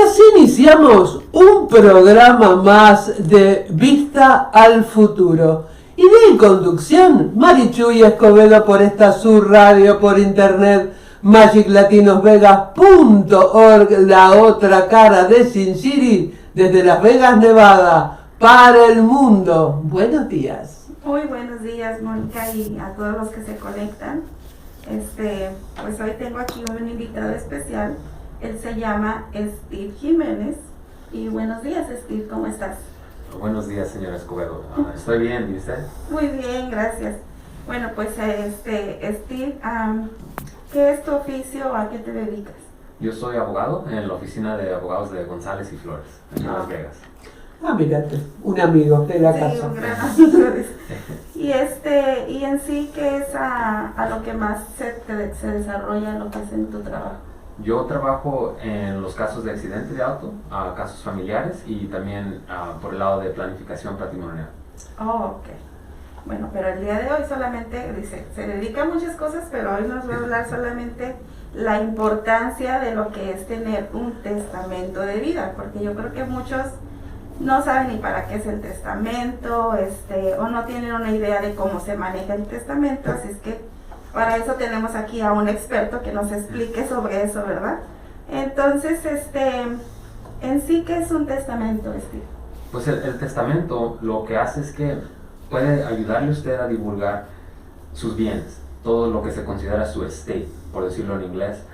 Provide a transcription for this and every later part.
así iniciamos un programa más de Vista al Futuro. Idea y conducción, Marichuy Escobedo por esta su radio por internet, magiclatinosvegas.org, la otra cara de Sin City, desde Las Vegas, Nevada, para el mundo. Buenos días. Muy buenos días, Mónica, y a todos los que se conectan. Pues hoy tengo aquí un invitado especial. Él se llama Steve Jiménez. Y buenos días, Steve, ¿cómo estás? Buenos días, señora Escobedo. Estoy bien, ¿y usted? Muy bien, gracias. Bueno, pues Steve, ¿qué es tu oficio? ¿A qué te dedicas? Yo soy abogado en la oficina de abogados de González y Flores, en Las Vegas. Mírate, un amigo de la casa. Sí, un gran amigo. Y en sí, ¿qué es a lo que más se desarrolla lo que es en tu trabajo? Yo trabajo en los casos de accidente de auto, casos familiares y también por el lado de planificación patrimonial. Oh, ok. Bueno, pero el día de hoy solamente, dice, se dedica a muchas cosas, pero hoy nos va a hablar solamente la importancia de lo que es tener un testamento de vida, porque yo creo que muchos no saben ni para qué es el testamento, o no tienen una idea de cómo se maneja el testamento, así es que para eso tenemos aquí a un experto que nos explique sobre eso, ¿verdad? Entonces, en sí, ¿qué es un testamento, Steve? Pues el testamento lo que hace es que puede ayudarle a usted a divulgar sus bienes, todo lo que se considera su estate, por decirlo en inglés,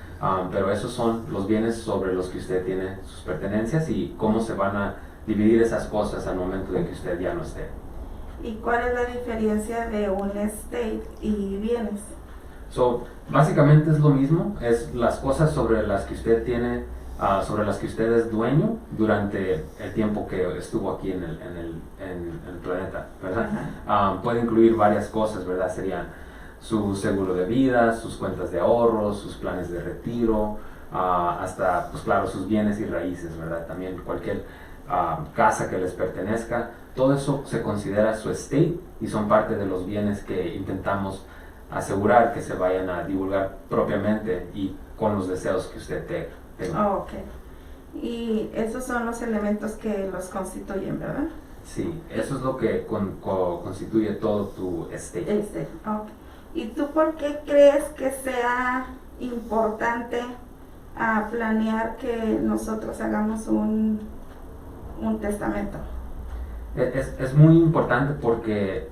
pero esos son los bienes sobre los que usted tiene sus pertenencias y cómo se van a dividir esas cosas al momento de que usted ya no esté. ¿Y cuál es la diferencia de un estate y bienes? Básicamente es lo mismo, es las cosas sobre las que usted tiene, sobre las que usted es dueño durante el tiempo que estuvo aquí en el planeta, ¿verdad? Puede incluir varias cosas, ¿verdad? Serían su seguro de vida, sus cuentas de ahorros, sus planes de retiro, hasta, pues claro, sus bienes y raíces, ¿verdad? También cualquier casa que les pertenezca, todo eso se considera su estate y son parte de los bienes que intentamos asegurar que se vayan a divulgar propiamente y con los deseos que usted tenga. Oh, ok. Y esos son los elementos que los constituyen, ¿verdad? Sí, eso es lo que constituye todo tu estate. Okay. ¿Y tú por qué crees que sea importante planear que nosotros hagamos un testamento? Es muy importante porque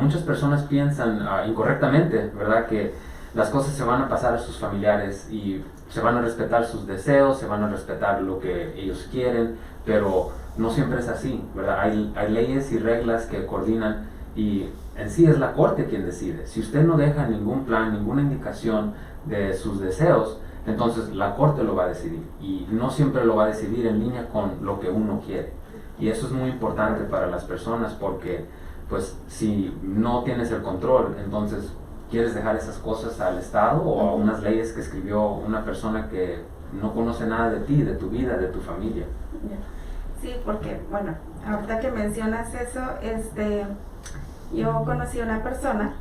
muchas personas piensan incorrectamente, ¿verdad? Que las cosas se van a pasar a sus familiares y se van a respetar sus deseos, se van a respetar lo que ellos quieren, pero no siempre es así, ¿verdad? Hay leyes y reglas que coordinan y en sí es la corte quien decide. Si usted no deja ningún plan, ninguna indicación de sus deseos, entonces la corte lo va a decidir y no siempre lo va a decidir en línea con lo que uno quiere. Y eso es muy importante para las personas porque pues si no tienes el control, entonces quieres dejar esas cosas al Estado o a unas leyes que escribió una persona que no conoce nada de ti, de tu vida, de tu familia. Sí, porque bueno, ahorita que mencionas eso, yo conocí una persona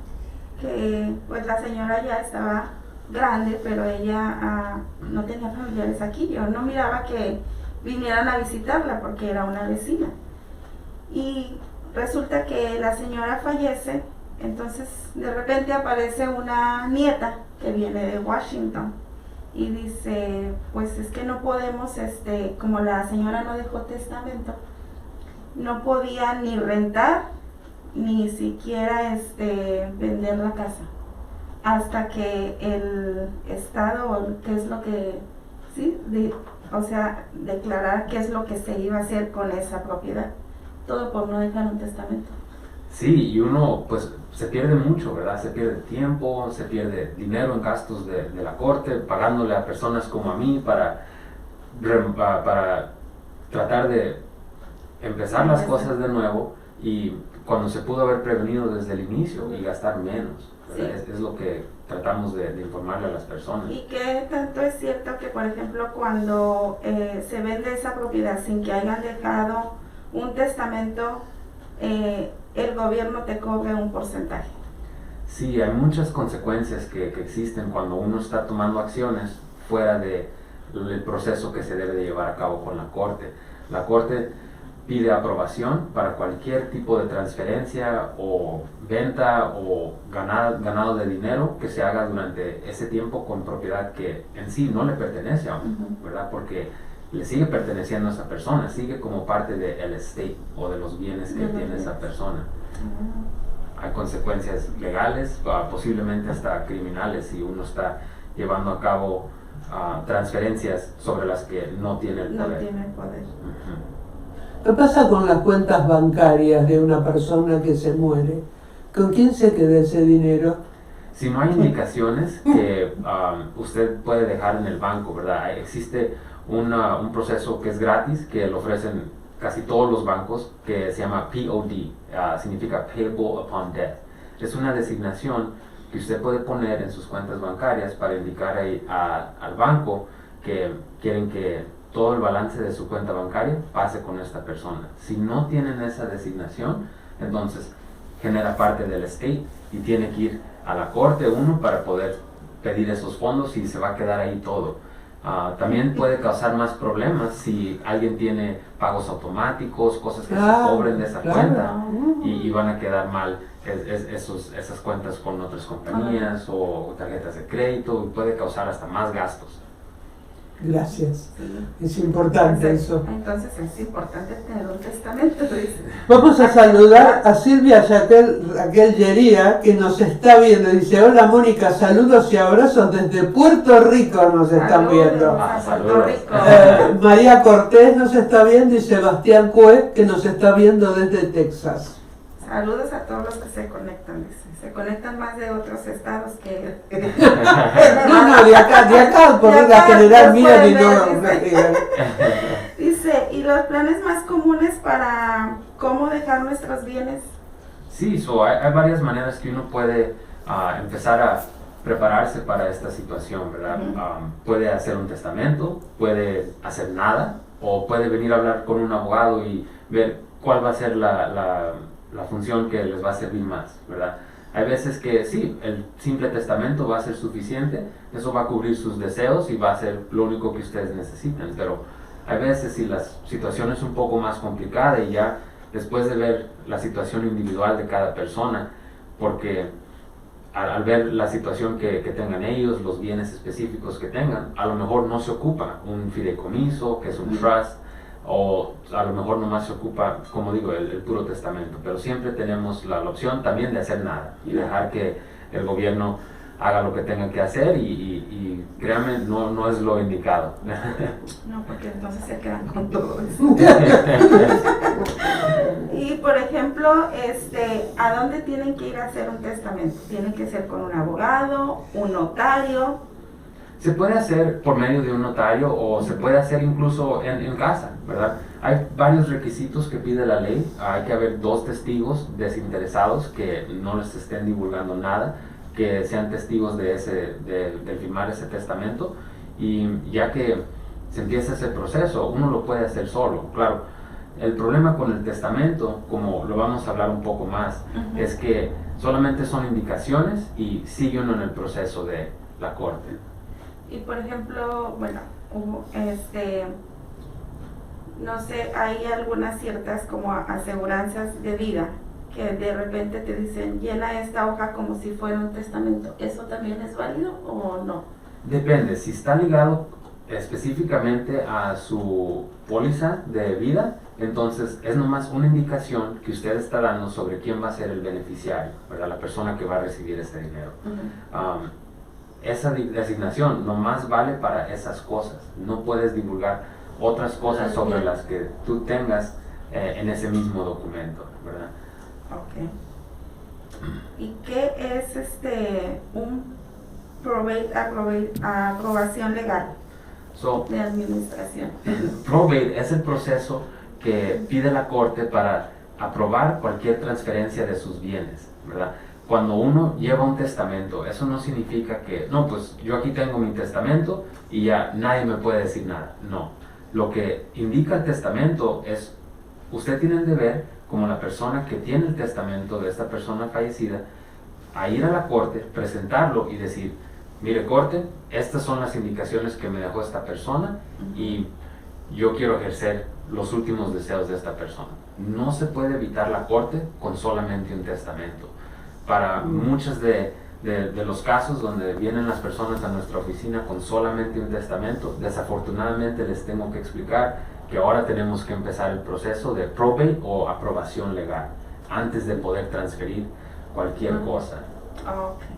que pues la señora ya estaba grande, pero ella no tenía familiares aquí. Yo no miraba que vinieran a visitarla porque era una vecina. Y resulta que la señora fallece, entonces de repente aparece una nieta que viene de Washington y dice, pues es que no podemos, como la señora no dejó testamento, no podía ni rentar ni siquiera vender la casa hasta que el Estado, qué es lo que, sí, declarar qué es lo que se iba a hacer con esa propiedad. Todo por no dejar un testamento. Sí, y uno pues se pierde mucho, ¿verdad? Se pierde tiempo, se pierde dinero en gastos de la corte, pagándole a personas como a mí para tratar de empezar las cosas de nuevo y cuando se pudo haber prevenido desde el inicio y gastar menos. Sí. Es lo que tratamos de informarle a las personas. ¿Y qué tanto es cierto que, por ejemplo, cuando se vende esa propiedad sin que hayan dejado un testamento, el gobierno te cobre un porcentaje? Sí, hay muchas consecuencias que existen cuando uno está tomando acciones fuera de el proceso que se debe de llevar a cabo con la corte. La corte pide aprobación para cualquier tipo de transferencia o venta o ganado de dinero que se haga durante ese tiempo con propiedad que en sí no le pertenece a uno, ¿verdad? Porque le sigue perteneciendo a esa persona, sigue como parte del estate o de los bienes que tiene esa persona. Hay consecuencias legales, posiblemente hasta criminales, si uno está llevando a cabo transferencias sobre las que no tiene el poder. No tiene el poder. ¿Qué pasa con las cuentas bancarias de una persona que se muere? ¿Con quién se queda ese dinero? Si no hay indicaciones que usted puede dejar en el banco, ¿verdad? Existe un proceso que es gratis, que lo ofrecen casi todos los bancos, que se llama POD, significa Payable Upon Death. Es una designación que usted puede poner en sus cuentas bancarias para indicar ahí al banco que quieren que todo el balance de su cuenta bancaria pase con esta persona. Si no tienen esa designación, entonces genera parte del estate y tiene que ir a la corte uno para poder pedir esos fondos y se va a quedar ahí todo. También puede causar más problemas si alguien tiene pagos automáticos, cosas que se cobren de esa cuenta y van a quedar mal esas cuentas con otras compañías o tarjetas de crédito y puede causar hasta más gastos. Gracias. Es importante eso. Entonces es importante tener un testamento, dice. Vamos a saludar a Silvia Raquel Yería, que nos está viendo. Dice, hola Mónica, saludos y abrazos desde Puerto Rico nos están viendo. Puerto Rico. María Cortés nos está viendo y Sebastián Cue, que nos está viendo desde Texas. Saludos a todos los que se conectan, dice. Se conectan más de otros estados que... No, de acá, por la general mía y no. Dice, ¿y los planes más comunes para cómo dejar nuestros bienes? Sí, hay varias maneras que uno puede empezar a prepararse para esta situación, ¿verdad? Puede hacer un testamento, puede hacer nada, o puede venir a hablar con un abogado y ver cuál va a ser la función que les va a servir más, ¿verdad? Hay veces que sí, el simple testamento va a ser suficiente, eso va a cubrir sus deseos y va a ser lo único que ustedes necesitan, pero hay veces si la situación es un poco más complicada y ya después de ver la situación individual de cada persona, porque al ver la situación que tengan ellos, los bienes específicos que tengan, a lo mejor no se ocupa un fideicomiso, que es un trust, o a lo mejor nomás se ocupa, como digo, el puro testamento, pero siempre tenemos la opción también de hacer nada y dejar que el gobierno haga lo que tenga que hacer y créanme, no es lo indicado. No, porque entonces se quedan con todo eso. Y por ejemplo, ¿a dónde tienen que ir a hacer un testamento? ¿Tienen que ser con un abogado, un notario? Se puede hacer por medio de un notario o se puede hacer incluso en casa, ¿verdad? Hay varios requisitos que pide la ley. Hay que haber 2 testigos desinteresados que no les estén divulgando nada, que sean testigos de firmar ese testamento. Y ya que se empieza ese proceso, uno lo puede hacer solo. Claro, el problema con el testamento, como lo vamos a hablar un poco más, es que solamente son indicaciones y sigue uno en el proceso de la corte. Y por ejemplo, bueno, no sé, hay algunas ciertas como aseguranzas de vida que de repente te dicen, llena esta hoja como si fuera un testamento. ¿Eso también es válido o no? Depende, si está ligado específicamente a su póliza de vida, entonces es nomás una indicación que usted está dando sobre quién va a ser el beneficiario, ¿verdad? La persona que va a recibir ese dinero. Esa designación nomás vale para esas cosas. No puedes divulgar otras cosas sobre las que tú tengas en ese mismo documento, ¿verdad? Ok. ¿Y qué es un aprobación legal de administración? Probate es el proceso que pide la corte para aprobar cualquier transferencia de sus bienes, ¿verdad? Cuando uno lleva un testamento, eso no significa que, no, pues yo aquí tengo mi testamento y ya nadie me puede decir nada. No. Lo que indica el testamento es, usted tiene el deber, como la persona que tiene el testamento de esta persona fallecida, a ir a la corte, presentarlo y decir, mire corte, estas son las indicaciones que me dejó esta persona y yo quiero ejercer los últimos deseos de esta persona. No se puede evitar la corte con solamente un testamento. Para muchos de los casos donde vienen las personas a nuestra oficina con solamente un testamento, desafortunadamente les tengo que explicar que ahora tenemos que empezar el proceso de probate o aprobación legal antes de poder transferir cualquier cosa. Okay.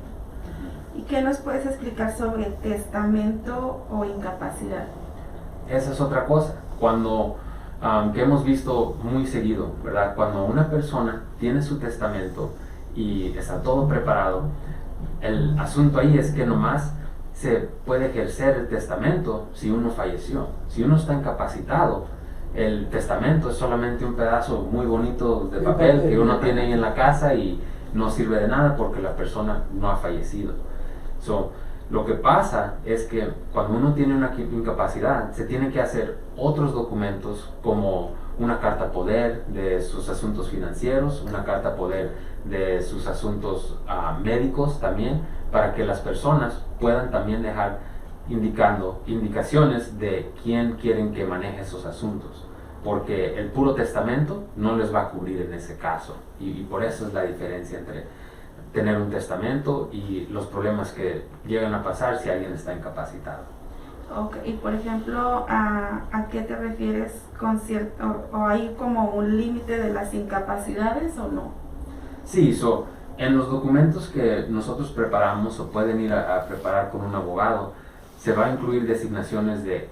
¿Y qué nos puedes explicar sobre testamento o incapacidad? Esa es otra cosa, que hemos visto muy seguido, ¿verdad? Cuando una persona tiene su testamento y está todo preparado, el asunto ahí es que nomás se puede ejercer el testamento si uno falleció. Si uno está incapacitado, el testamento es solamente un pedazo muy bonito de papel que uno tiene ahí en la casa y no sirve de nada porque la persona no ha fallecido. Lo que pasa es que cuando uno tiene una incapacidad, se tiene que hacer otros documentos como una carta poder de sus asuntos financieros, una carta poder de sus asuntos médicos también, para que las personas puedan también dejar indicaciones de quién quieren que maneje esos asuntos, porque el puro testamento no les va a cubrir en ese caso, y por eso es la diferencia entre tener un testamento y los problemas que llegan a pasar si alguien está incapacitado. Okay. Y por ejemplo, ¿a qué te refieres con cierto, o hay como un límite de las incapacidades o no? Sí, en los documentos que nosotros preparamos o pueden ir a preparar con un abogado, se va a incluir designaciones de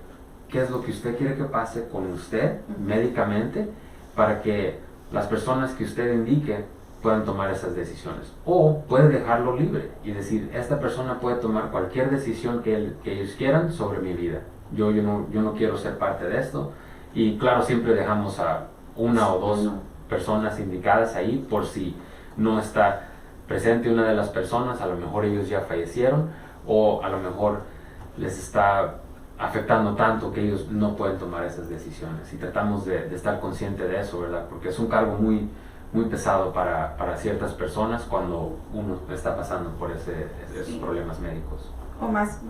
qué es lo que usted quiere que pase con usted médicamente para que las personas que usted indique puedan tomar esas decisiones. O puede dejarlo libre y decir, esta persona puede tomar cualquier decisión que ellos quieran sobre mi vida. Yo no quiero ser parte de esto. Y claro, siempre dejamos a una o dos personas indicadas ahí por si no está presente una de las personas, a lo mejor ellos ya fallecieron o a lo mejor les está afectando tanto que ellos no pueden tomar esas decisiones. Y tratamos de estar conscientes de eso, ¿verdad? Porque es un cargo muy pesado para ciertas personas cuando uno está pasando por esos problemas médicos. O más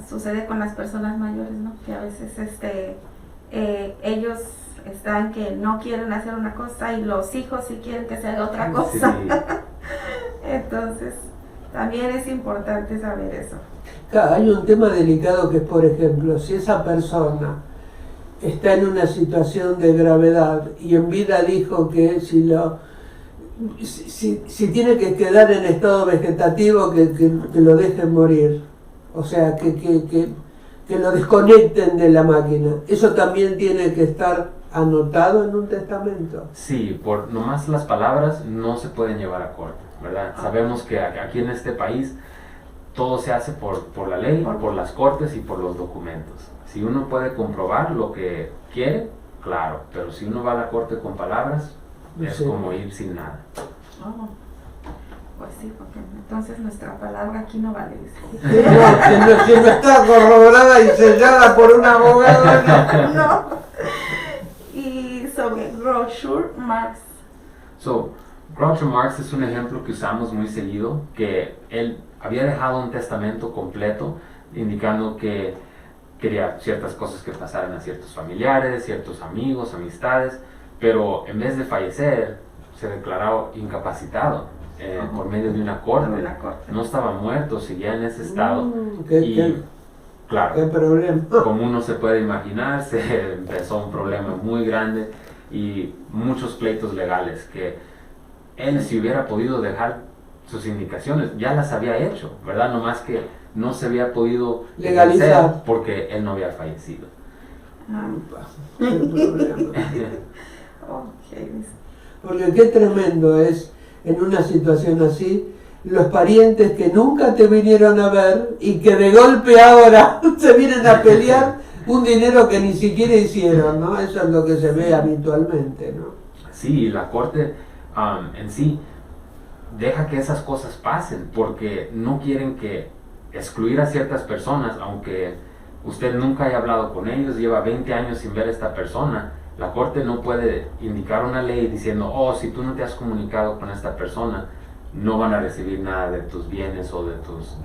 sucede con las personas mayores, ¿no? Que a veces ellos están que no quieren hacer una cosa y los hijos sí quieren que se haga otra cosa. Sí. Entonces, también es importante saber eso. Claro, hay un tema delicado que es, por ejemplo, si esa persona está en una situación de gravedad y en vida dijo que si tiene que quedar en estado vegetativo que lo dejen morir, o sea que lo desconecten de la máquina, eso también tiene que estar anotado en un testamento. Sí, por nomás las palabras no se pueden llevar a corte, ¿verdad? Sabemos que aquí en este país todo se hace por la ley, por las cortes y por los documentos. Si uno puede comprobar lo que quiere, claro, pero si uno va a la corte con palabras, es como ir sin nada. Oh, pues sí, porque entonces nuestra palabra aquí no vale. Si no está corroborada y sellada por un abogado, no. Y sobre Groucho Marx. Groucho Marx es un ejemplo que usamos muy seguido, que él había dejado un testamento completo indicando que quería ciertas cosas que pasaran a ciertos familiares, ciertos amigos, amistades, pero en vez de fallecer, se declaró incapacitado por medio de una corte. No estaba muerto, seguía en ese estado. Claro, ¿qué problema? Como uno se puede imaginar, se empezó un problema muy grande y muchos pleitos legales que él, si hubiera podido dejar sus indicaciones, ya las había hecho, ¿verdad? Nomás que no se había podido legalizar porque él no había fallecido. ¿Qué problema? Okay. Porque qué tremendo es en una situación así los parientes que nunca te vinieron a ver y que de golpe ahora se vienen a pelear un dinero que ni siquiera hicieron, ¿no? Eso es lo que se ve habitualmente, ¿no? Sí, la corte en sí deja que esas cosas pasen porque no quieren que excluir a ciertas personas, aunque usted nunca haya hablado con ellos, lleva 20 años sin ver a esta persona. La corte no puede indicar una ley diciendo, si tú no te has comunicado con esta persona, no van a recibir nada de tus bienes o de tus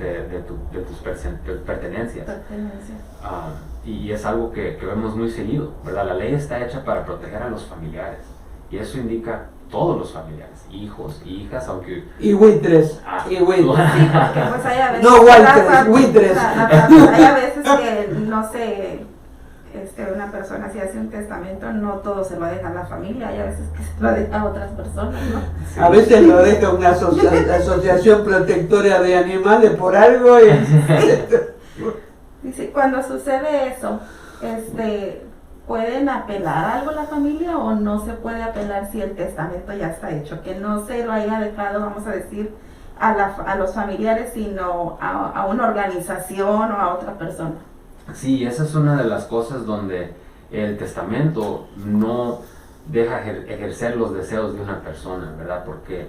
pertenencias. Y es algo que vemos muy seguido, ¿verdad? La ley está hecha para proteger a los familiares, y eso indica todos los familiares, hijos, hijas, aunque... Y buitres, y buitres. Sí, porque pues hay a veces... No buitres, buitres. Hay a veces que, no sé, una persona si hace un testamento, no todo se lo deja a la familia, hay a veces que se lo deja a otras personas, ¿no? Sí. A veces lo deja una asociación protectora de animales por algo y... Dice, cuando sucede eso, ¿pueden apelar algo la familia o no se puede apelar si el testamento ya está hecho? Que no se lo haya dejado, vamos a decir, a los familiares, sino a una organización o a otra persona. Sí, esa es una de las cosas donde el testamento no deja ejercer los deseos de una persona, ¿verdad? Porque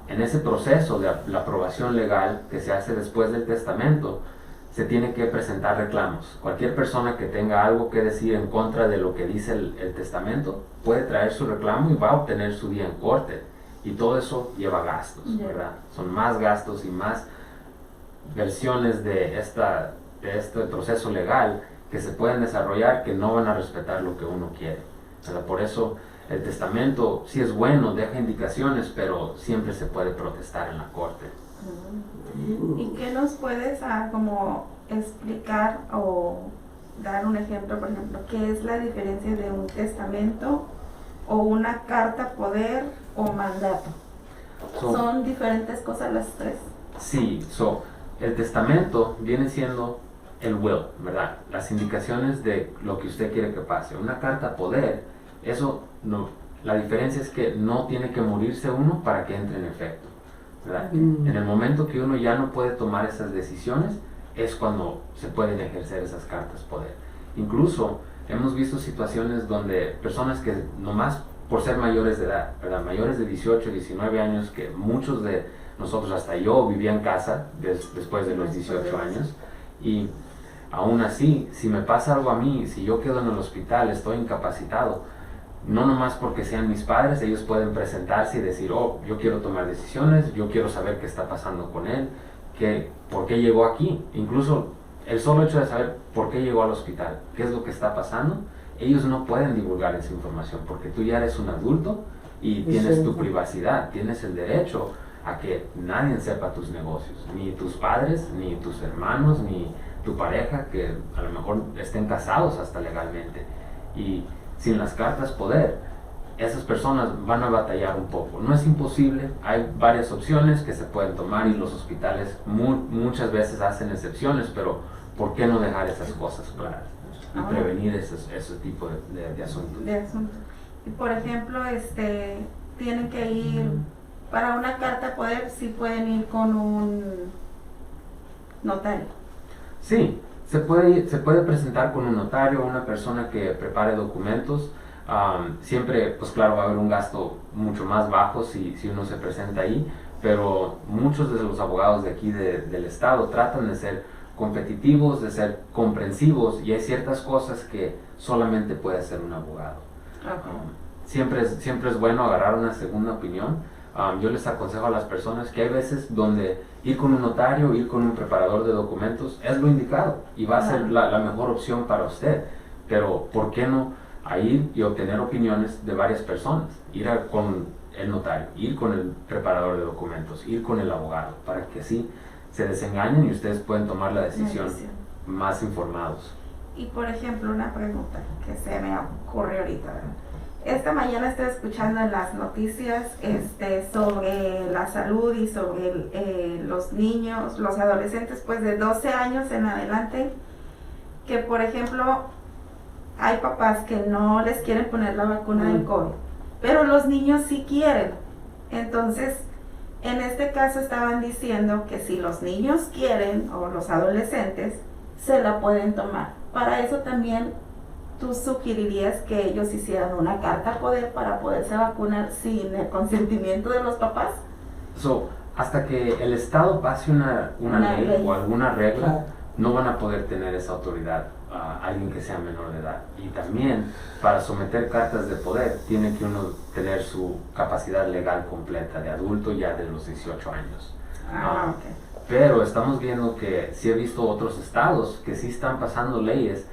en ese proceso de la aprobación legal que se hace después del testamento, se tiene que presentar reclamos. Cualquier persona que tenga algo que decir en contra de lo que dice el testamento puede traer su reclamo y va a obtener su día en corte. Y todo eso lleva gastos, ¿verdad? Son más gastos y más versiones de este proceso legal que se pueden desarrollar que no van a respetar lo que uno quiere, ¿verdad? Por eso el testamento sí es bueno, deja indicaciones, pero siempre se puede protestar en la corte. ¿Y qué nos puedes como explicar o dar un ejemplo, por ejemplo, qué es la diferencia de un testamento o una carta poder o mandato? ¿Son diferentes cosas las tres? Sí, el testamento viene siendo el will, ¿verdad? Las indicaciones de lo que usted quiere que pase. Una carta poder, eso no, la diferencia es que no tiene que morirse uno para que entre en efecto, ¿verdad? En el momento que uno ya no puede tomar esas decisiones es cuando se pueden ejercer esas cartas poder. Incluso hemos visto situaciones donde personas que nomás por ser mayores de edad, ¿verdad? Mayores de 18, 19 años, que muchos de nosotros, hasta yo, vivía en casa después de los 18 años, y aún así, si me pasa algo a mí, si yo quedo en el hospital, estoy incapacitado, no nomás porque sean mis padres, ellos pueden presentarse y decir, oh, yo quiero tomar decisiones, yo quiero saber qué está pasando con él, por qué llegó aquí. Incluso el solo hecho de saber por qué llegó al hospital, qué es lo que está pasando, ellos no pueden divulgar esa información porque tú ya eres un adulto y tienes tu privacidad, tienes el derecho a que nadie sepa tus negocios, ni tus padres, ni tus hermanos, ni tu pareja, que a lo mejor estén casados hasta legalmente. Y sin las cartas poder, esas personas van a batallar un poco. No es imposible, hay varias opciones que se pueden tomar y los hospitales muchas veces hacen excepciones, pero ¿por qué no dejar esas cosas claras y prevenir ese tipo de asuntos? Y por ejemplo, tienen que ir para una carta poder, si pueden ir con un notario. Sí, se puede presentar con un notario, una persona que prepare documentos. Siempre, pues claro, va a haber un gasto mucho más bajo si uno se presenta ahí, pero muchos de los abogados de aquí del estado tratan de ser competitivos, de ser comprensivos, y hay ciertas cosas que solamente puede hacer un abogado. Siempre es bueno agarrar una segunda opinión. Yo les aconsejo a las personas que hay veces donde ir con un notario, ir con un preparador de documentos es lo indicado y va a ser la mejor opción para usted, pero ¿por qué no a ir y obtener opiniones de varias personas? Ir con el notario, ir con el preparador de documentos, ir con el abogado, para que así se desengañen y ustedes pueden tomar la decisión más informados. Y por ejemplo, una pregunta que se me ocurre ahorita, ¿verdad? Esta mañana estoy escuchando en las noticias sobre la salud y sobre los niños, los adolescentes pues de 12 años en adelante, que por ejemplo hay papás que no les quieren poner la vacuna del COVID, pero los niños sí quieren. Entonces, en este caso estaban diciendo que si los niños quieren o los adolescentes, se la pueden tomar. Para eso también ¿tú sugerirías que ellos hicieran una carta poder para poderse vacunar sin el consentimiento de los papás? Hasta que el Estado pase una ley o alguna regla, no van a poder tener esa autoridad alguien que sea menor de edad. Y también para someter cartas de poder tiene que uno tener su capacidad legal completa de adulto ya de los 18 años. Okay. Pero estamos viendo que sí he visto otros estados que sí están pasando leyes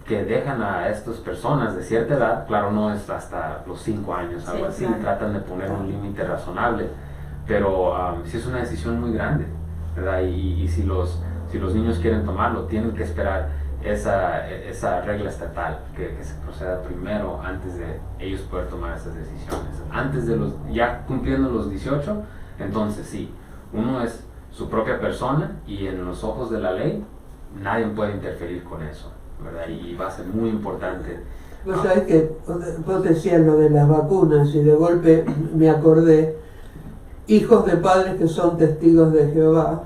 que dejan a estas personas de cierta edad, claro, no es hasta los 5 años, algo así, claro. tratan de poner un límite razonable, pero sí es una decisión muy grande, ¿verdad? Y si los niños quieren tomarlo, tienen que esperar esa regla estatal, que se proceda primero antes de ellos poder tomar esas decisiones. Antes de ya cumpliendo los 18, entonces sí, uno es su propia persona y en los ojos de la ley nadie puede interferir con eso, ¿verdad? Y va a ser muy importante. Vos sabés que vos decías lo de las vacunas y de golpe me acordé, hijos de padres que son testigos de Jehová,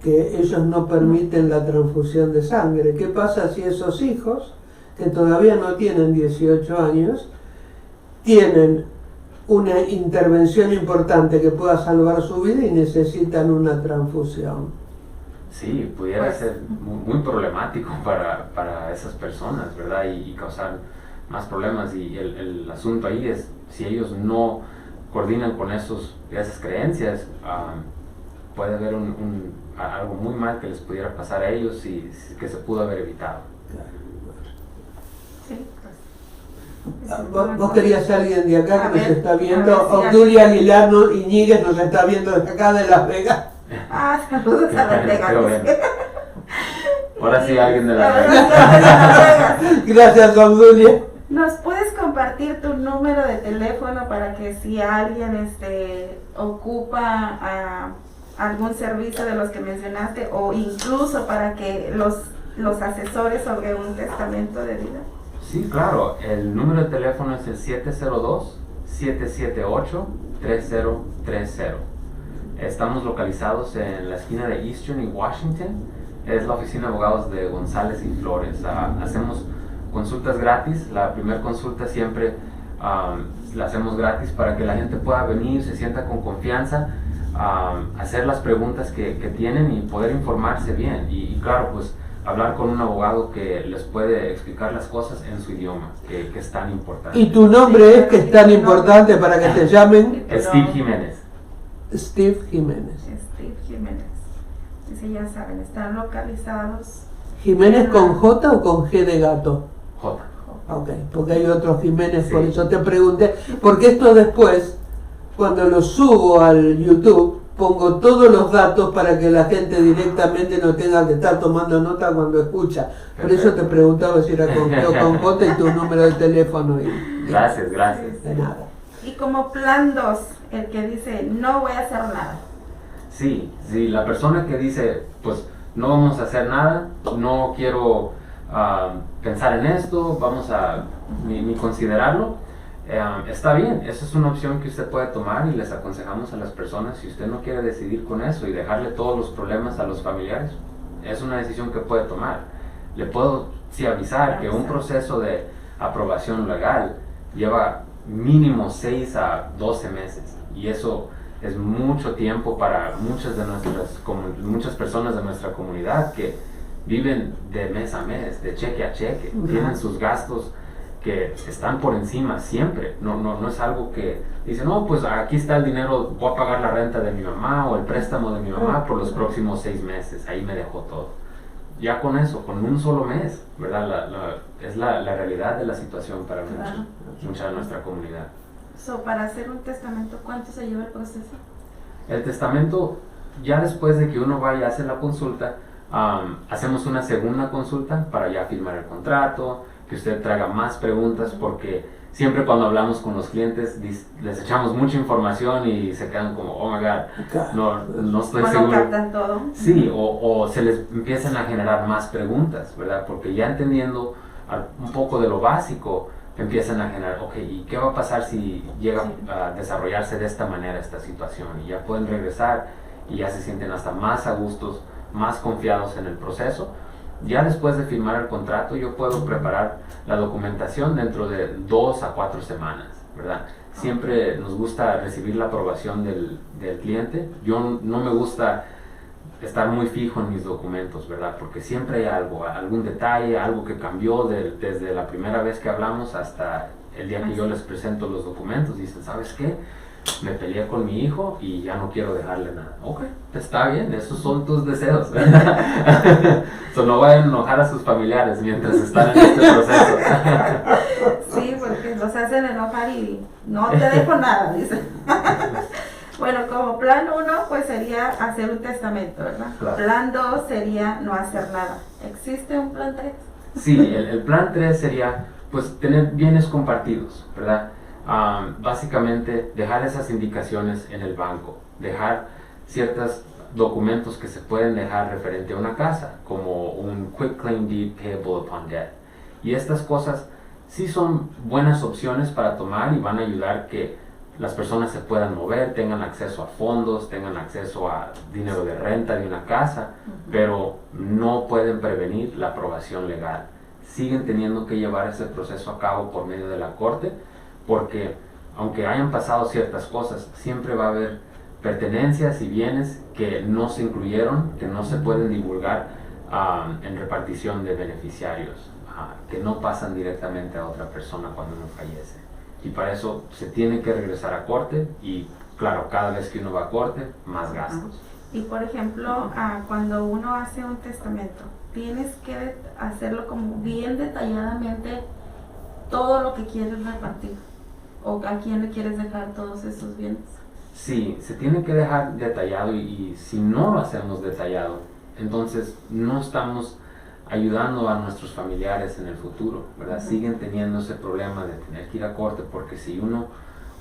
que ellos no permiten la transfusión de sangre. ¿Qué pasa si esos hijos, que todavía no tienen 18 años, tienen una intervención importante que pueda salvar su vida y necesitan una transfusión? Sí, pudiera ser muy problemático para esas personas, ¿verdad? Y causar más problemas. Y el asunto ahí es, si ellos no coordinan con esas creencias, puede haber algo muy mal que les pudiera pasar a ellos y que se pudo haber evitado. Sí, Vos querías alguien de acá que nos está viendo. Obdulia Aguilar Iñiguez nos está viendo desde acá de Las Vegas. Saludos a Las Vegas. Ahora sí, alguien de Las Vegas. Gracias, Obdulia. ¿Nos puedes compartir tu número de teléfono para que si alguien ocupa algún servicio de los que mencionaste o incluso para que los asesores sobre un testamento de vida? Sí, claro. El número de teléfono es el 702-778-3030. Estamos localizados en la esquina de Eastern y Washington. Es la oficina de abogados de González y Flores. Hacemos consultas gratis. La primera consulta siempre la hacemos gratis para que la gente pueda venir, se sienta con confianza, hacer las preguntas que tienen y poder informarse bien. Y claro, pues hablar con un abogado que les puede explicar las cosas en su idioma, que es tan importante. ¿Y tu nombre es que es tan importante para que te llamen? Steve Jiménez. Steve Jiménez. Steve Jiménez. Dice, ya saben, están localizados. ¿Jiménez con J o con G de gato? J. Ok, porque hay otros Jiménez, por Sí. eso te pregunté. Porque esto después, cuando lo subo al YouTube, pongo todos los datos para que la gente directamente no tenga que estar tomando nota cuando escucha. Por eso te preguntaba si era con G o con J y tu número de teléfono. Gracias. De nada. Y como plan 2, el que dice, no voy a hacer nada. Sí, la persona que dice, pues no vamos a hacer nada, no quiero pensar en esto, vamos a ni considerarlo, está bien, esa es una opción que usted puede tomar y les aconsejamos a las personas, si usted no quiere decidir con eso y dejarle todos los problemas a los familiares, es una decisión que puede tomar. Le puedo avisar que un proceso de aprobación legal lleva mínimo 6 a 12 meses y eso es mucho tiempo para muchas personas de nuestra comunidad que viven de mes a mes, de cheque a cheque, tienen sus gastos que están por encima siempre, no es algo que dicen, no, pues aquí está el dinero, voy a pagar la renta de mi mamá o el préstamo de mi mamá por los próximos 6 meses, ahí me dejó todo. Ya con eso, con un solo mes, ¿verdad? Es la realidad de la situación para mucha de nuestra comunidad. Para hacer un testamento, ¿cuánto se lleva el proceso? El testamento, ya después de que uno vaya a hacer la consulta, hacemos una segunda consulta para ya firmar el contrato, que usted traiga más preguntas, porque siempre cuando hablamos con los clientes les echamos mucha información y se quedan como, oh my god, no estoy seguro. Captan todo. Sí, o se les empiezan a generar más preguntas, ¿verdad? Porque ya entendiendo un poco de lo básico, empiezan a generar, ok, ¿y qué va a pasar si llega a desarrollarse de esta manera esta situación? Y ya pueden regresar y ya se sienten hasta más a gustos, más confiados en el proceso. Ya después de firmar el contrato, yo puedo preparar la documentación dentro de 2 a 4 semanas, ¿verdad? Siempre nos gusta recibir la aprobación del cliente. Yo no me gusta estar muy fijo en mis documentos, ¿verdad? Porque siempre hay algo, algún detalle, algo que cambió desde la primera vez que hablamos hasta el día que yo les presento los documentos. Dicen, ¿sabes qué? Me peleé con mi hijo y ya no quiero dejarle nada. Ok, está bien, esos son tus deseos. No vayan a enojar a sus familiares mientras están en este proceso. Sí, porque los hacen enojar y no te dejo nada, dicen. Bueno, como plan 1, pues sería hacer un testamento, ¿verdad? Claro. Plan 2 sería no hacer nada. ¿Existe un plan 3? Sí, el plan 3 sería pues tener bienes compartidos, ¿verdad? Básicamente dejar esas indicaciones en el banco, dejar ciertos documentos que se pueden dejar referente a una casa, como un quick claim deed payable upon death. Y estas cosas sí son buenas opciones para tomar y van a ayudar que las personas se puedan mover, tengan acceso a fondos, tengan acceso a dinero de renta de una casa, pero no pueden prevenir la aprobación legal. Siguen teniendo que llevar ese proceso a cabo por medio de la corte, porque aunque hayan pasado ciertas cosas, siempre va a haber pertenencias y bienes que no se incluyeron, que no se pueden divulgar en repartición de beneficiarios, que no pasan directamente a otra persona cuando uno fallece. Y para eso se tiene que regresar a corte y, claro, cada vez que uno va a corte, más gastos. Y por ejemplo, cuando uno hace un testamento, tienes que hacerlo como bien detalladamente todo lo que quieres repartir. ¿O a quién le quieres dejar todos esos bienes? Sí, se tiene que dejar detallado y si no lo hacemos detallado, entonces no estamos ayudando a nuestros familiares en el futuro, ¿verdad? Siguen teniendo ese problema de tener que ir a corte porque si uno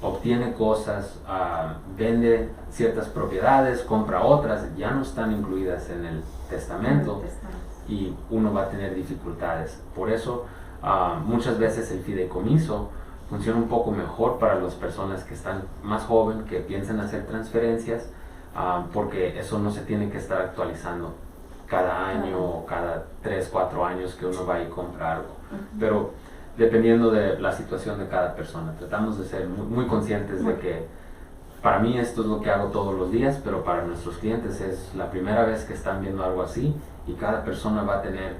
obtiene cosas, vende ciertas propiedades, compra otras, ya no están incluidas en el testamento y uno va a tener dificultades. Por eso muchas veces el fideicomiso funciona un poco mejor para las personas que están más jóvenes, que piensan hacer transferencias, porque eso no se tiene que estar actualizando cada año o cada 3, 4 años que uno va y compra algo. Pero dependiendo de la situación de cada persona, tratamos de ser muy conscientes de que para mí esto es lo que hago todos los días, pero para nuestros clientes es la primera vez que están viendo algo así y cada persona va a tener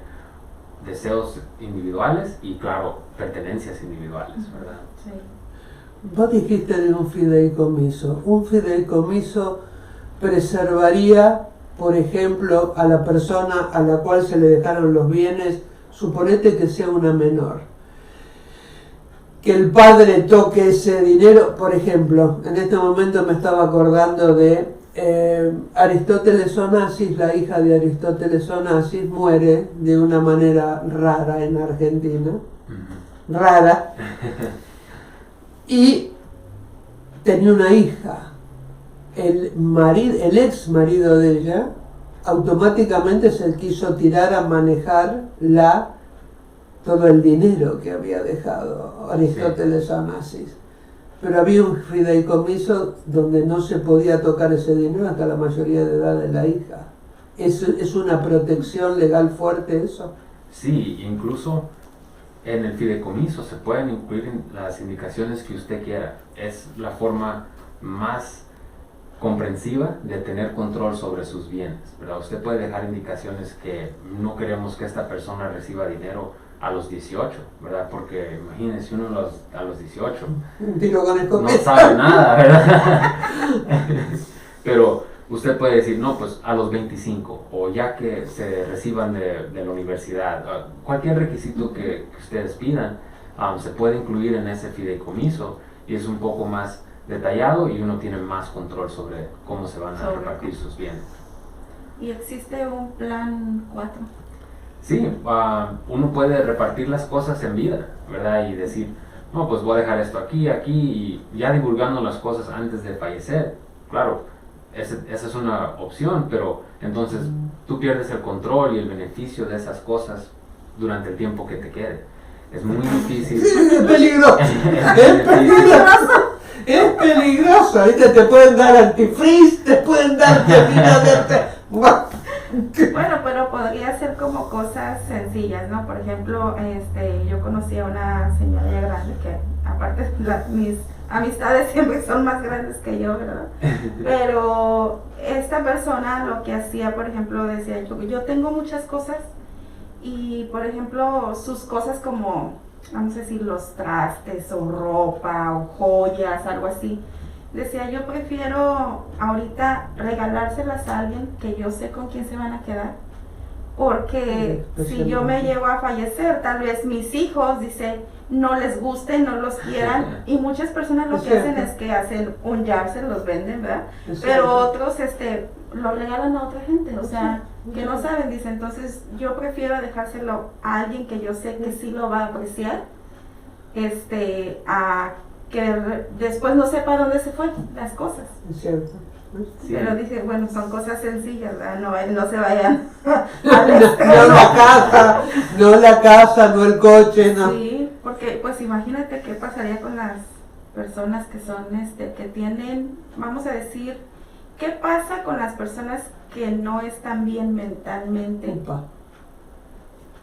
deseos individuales y, claro, pertenencias individuales, ¿verdad? Sí. Vos dijiste de un fideicomiso. Un fideicomiso preservaría, por ejemplo, a la persona a la cual se le dejaron los bienes, suponete que sea una menor, que el padre toque ese dinero. Por ejemplo, en este momento me estaba acordando de Aristóteles Onassis. La hija de Aristóteles Onassis muere de una manera rara en Argentina, rara, y tenía una hija. El ex marido de ella automáticamente se quiso tirar a manejar todo el dinero que había dejado Aristóteles Onassis. Pero había un fideicomiso donde no se podía tocar ese dinero hasta la mayoría de edad de la hija. ¿Es una protección legal fuerte eso? Sí, incluso en el fideicomiso se pueden incluir las indicaciones que usted quiera. Es la forma más comprensiva de tener control sobre sus bienes, ¿verdad? Usted puede dejar indicaciones que no queremos que esta persona reciba dinero a los 18, ¿verdad? Porque imagínense uno a los 18 no sabe nada, ¿verdad? Pero usted puede decir, no, pues a los 25 o ya que se reciban de la universidad, cualquier requisito que ustedes pidan se puede incluir en ese fideicomiso y es un poco más detallado y uno tiene más control sobre cómo se van a repartir sus bienes. ¿Y existe un plan 4? Sí, uno puede repartir las cosas en vida, ¿verdad? Y decir, no, pues voy a dejar esto aquí, y ya divulgando las cosas antes de fallecer. Claro, esa es una opción, pero entonces tú pierdes el control y el beneficio de esas cosas durante el tiempo que te quede. Es muy difícil. Es peligroso. Es peligroso. Es peligroso. Ahorita te pueden dar antifreeze, te pueden dar Bueno, pero podría ser como cosas sencillas, ¿no? Por ejemplo, yo conocí a una señora ya grande que aparte mis amistades siempre son más grandes que yo, ¿verdad? Pero esta persona lo que hacía, por ejemplo, decía, yo tengo muchas cosas y, por ejemplo, sus cosas como, vamos a decir, los trastes o ropa o joyas, algo así. Decía, yo prefiero ahorita regalárselas a alguien que yo sé con quién se van a quedar. Porque si yo me llego a fallecer, tal vez mis hijos, dice, no les guste, no los quieran. Y muchas personas lo que hacen es que hacen un jar, se los venden, ¿verdad? Pero otros lo regalan a otra gente, o sea, que no saben, dice. Entonces yo prefiero dejárselo a alguien que yo sé que sí lo va a apreciar, a que después no sepa dónde se fue las cosas. Es cierto. Sí. Pero dije, bueno, son cosas sencillas, ¿verdad? No se vayan no la casa, no el coche, no. Sí, porque pues imagínate qué pasaría con las personas que son, que tienen, vamos a decir, ¿qué pasa con las personas que no están bien mentalmente? Upa.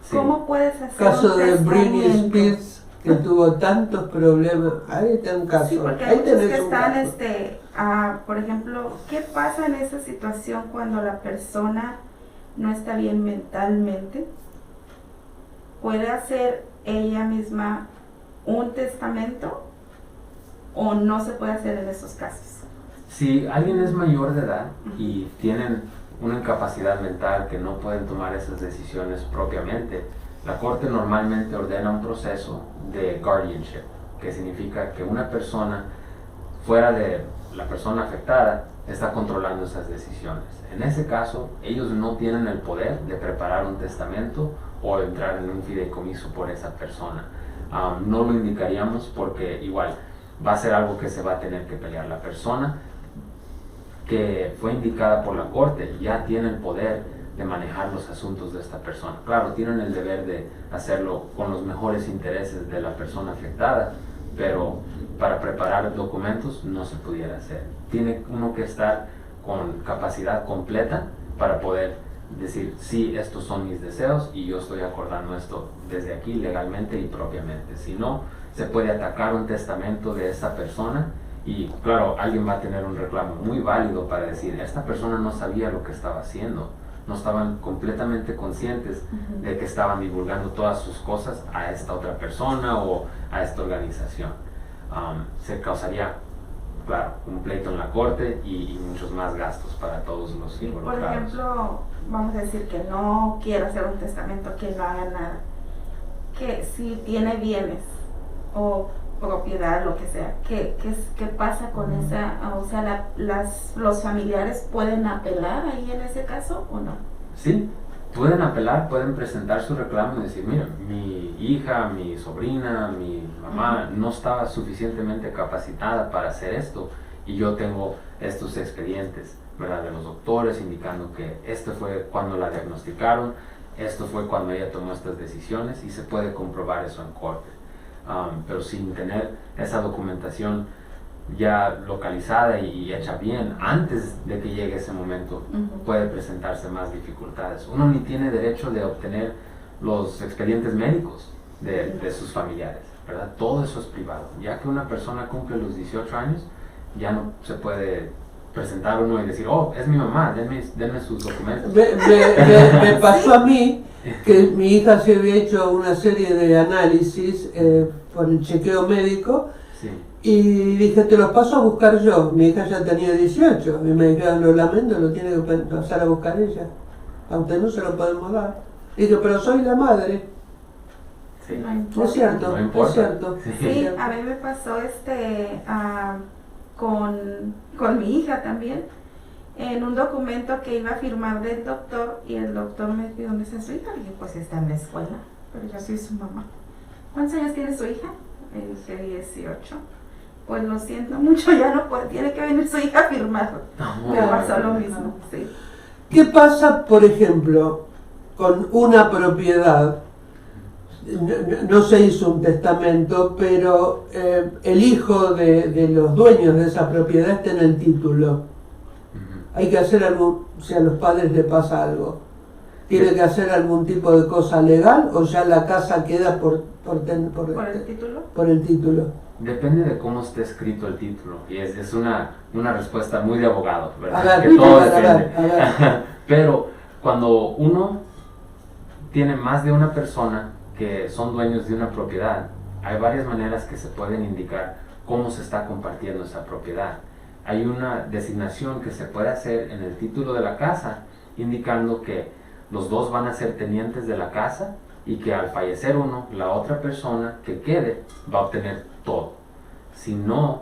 Sí. ¿Cómo puedes hacer caso de Britney Spears, que tuvo tantos problemas? Ahí está un caso. Sí, porque hay muchos que están, por ejemplo, ¿qué pasa en esa situación cuando la persona no está bien mentalmente? ¿Puede hacer ella misma un testamento o no se puede hacer en esos casos? Si alguien es mayor de edad y tienen una incapacidad mental que no pueden tomar esas decisiones propiamente, la corte normalmente ordena un proceso de guardianship, que significa que una persona fuera de la persona afectada está controlando esas decisiones. En ese caso, ellos no tienen el poder de preparar un testamento o entrar en un fideicomiso por esa persona. No lo indicaríamos porque igual va a ser algo que se va a tener que pelear. La persona que fue indicada por la corte ya tiene el poder de manejar los asuntos de esta persona. Claro, tienen el deber de hacerlo con los mejores intereses de la persona afectada, pero para preparar documentos no se pudiera hacer. Tiene uno que estar con capacidad completa para poder decir, sí, estos son mis deseos y yo estoy acordando esto desde aquí legalmente y propiamente. Si no, se puede atacar un testamento de esa persona y claro, alguien va a tener un reclamo muy válido para decir, esta persona no sabía lo que estaba haciendo, no estaban completamente conscientes de que estaban divulgando todas sus cosas a esta otra persona o a esta organización. Se causaría, claro, un pleito en la corte y muchos más gastos para todos los involucrados. Por ejemplo, vamos a decir que no quiero hacer un testamento, que no haga nada, que si tiene bienes o propiedad, lo que sea, ¿qué pasa con esa? O sea, ¿los familiares pueden apelar ahí en ese caso o no? Sí, pueden apelar, pueden presentar su reclamo y decir, mira, mi hija, mi sobrina, mi mamá no estaba suficientemente capacitada para hacer esto y yo tengo estos expedientes, ¿verdad?, de los doctores indicando que esto fue cuando la diagnosticaron, esto fue cuando ella tomó estas decisiones y se puede comprobar eso en corte. Pero sin tener esa documentación ya localizada y hecha bien antes de que llegue ese momento, puede presentarse más dificultades. Uno ni tiene derecho de obtener los expedientes médicos de sus familiares, ¿verdad? Todo eso es privado. Ya que una persona cumple los 18 años, ya no se puede presentar uno y decir, oh, es mi mamá, denme sus documentos. Me pasó a mí que mi hija se había hecho una serie de análisis por el chequeo médico. Sí. Y dije, te los paso a buscar yo. Mi hija ya tenía 18 y me dijeron, lo lamento, lo tiene que pasar a buscar ella. A usted no se lo podemos dar. Dije, pero soy la madre. Sí. No es cierto, no importa. es cierto. Sí, a mí me pasó con mi hija también, en un documento que iba a firmar del doctor, y el doctor me dijo, ¿dónde está su hija? Y dije, pues está en la escuela, pero yo soy su mamá. ¿Cuántos años tiene su hija? Me dije, 18. Pues lo siento mucho, ya no puede, tiene que venir su hija a firmar. Me pasó lo mismo, sí. ¿Qué pasa, por ejemplo, con una propiedad? No se hizo un testamento, pero el hijo de los dueños de esa propiedad está en el título. Hay que hacer algo, si a los padres le pasa algo. ¿Tiene que hacer algún tipo de cosa legal o ya la casa queda por el título? Por el título. Depende de cómo esté escrito el título, y es una respuesta muy de abogado, ¿verdad? A ver, Que todo a depende. ver. Pero cuando uno tiene más de una persona que son dueños de una propiedad, hay varias maneras que se pueden indicar cómo se está compartiendo esa propiedad. Hay una designación que se puede hacer en el título de la casa, indicando que los dos van a ser tenientes de la casa y que al fallecer uno, la otra persona que quede va a obtener todo. Si no,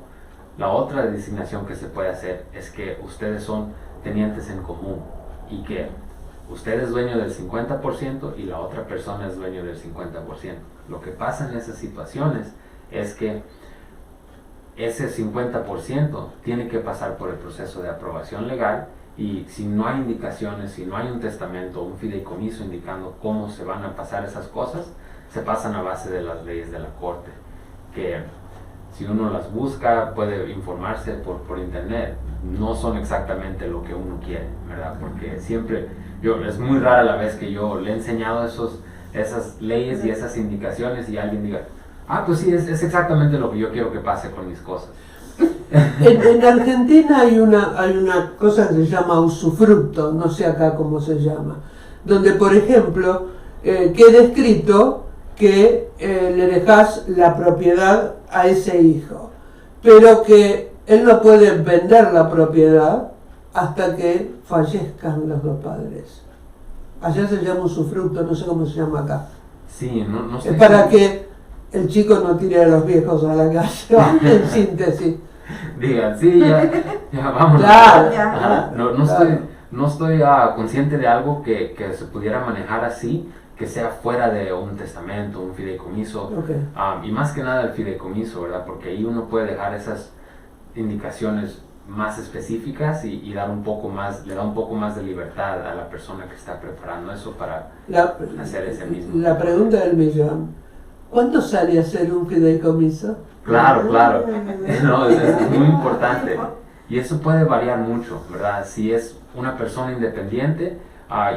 la otra designación que se puede hacer es que ustedes son tenientes en común y que usted es dueño del 50% y la otra persona es dueño del 50%. Lo que pasa en esas situaciones es que ese 50% tiene que pasar por el proceso de aprobación legal, y si no hay indicaciones, si no hay un testamento o un fideicomiso indicando cómo se van a pasar esas cosas, se pasan a base de las leyes de la corte, que si uno las busca puede informarse por internet. No son exactamente lo que uno quiere, ¿verdad? Porque siempre, es muy rara la vez que yo le he enseñado esas leyes y esas indicaciones y alguien diga, pues sí, es exactamente lo que yo quiero que pase con mis cosas. En Argentina hay una cosa que se llama usufructo, no sé acá cómo se llama, donde por ejemplo queda escrito que le dejas la propiedad a ese hijo, pero que él no puede vender la propiedad hasta que fallezcan los dos padres. Allá se llama usufructo, no sé cómo se llama acá. Sí, no sé. Es para que el chico no tire a los viejos a la calle, en síntesis. Digan, sí, ya vamos. Claro. No estoy consciente de algo que se pudiera manejar así, que sea fuera de un testamento, un fideicomiso. Okay. Y más que nada el fideicomiso, ¿verdad? Porque ahí uno puede dejar esas indicaciones más específicas y dar un poco más, le da un poco más de libertad a la persona que está preparando eso para hacer ese mismo. La pregunta del millón: ¿cuánto sale hacer un fideicomiso? Claro. No, es muy importante. Y eso puede variar mucho, ¿verdad? Si es una persona independiente